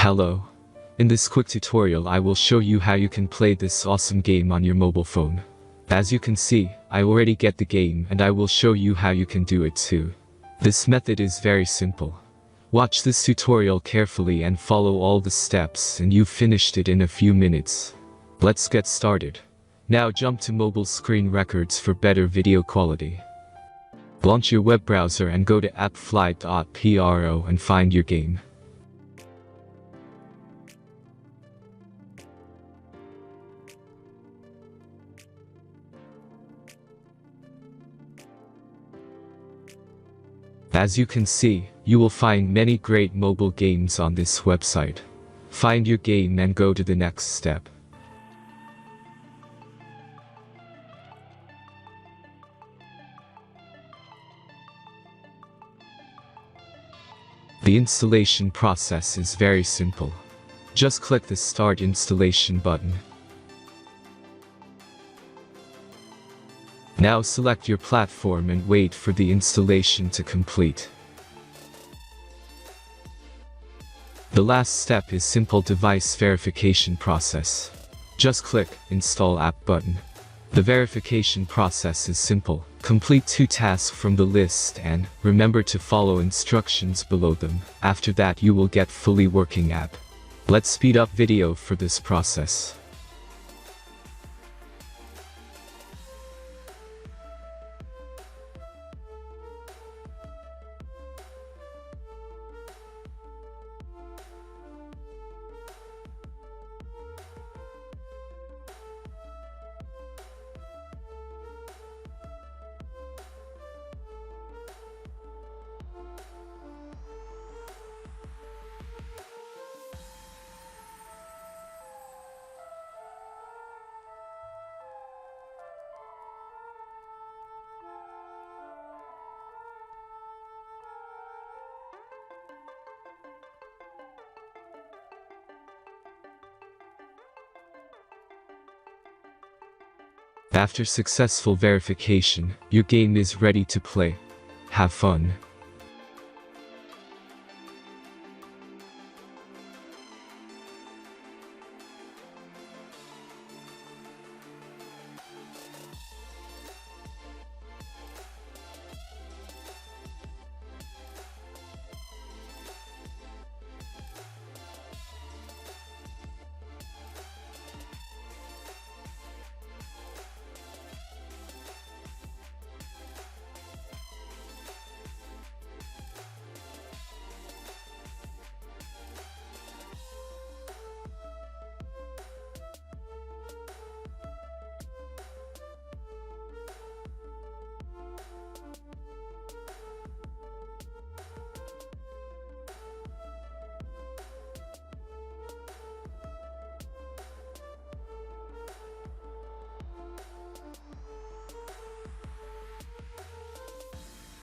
Hello. In this quick tutorial I will show you how you can play this awesome game on your mobile phone. As you can see, I already get the game and I will show you how you can do it too. This method is very simple. Watch this tutorial carefully and follow all the steps and you've finished it in a few minutes. Let's get started. Now jump to mobile screen records for better video quality. Launch your web browser and go to appflight.pro and find your game. As you can see, you will find many great mobile games on this website. Find your game and go to the next step. The installation process is very simple. Just click the Start Installation button. Now select your platform and wait for the installation to complete. The last step is simple device verification process. Just click Install App button. The verification process is simple. Complete 2 tasks from the list and remember to follow instructions below them. After that you will get fully working app. Let's speed up video for this process. After successful verification, your game is ready to play. Have fun.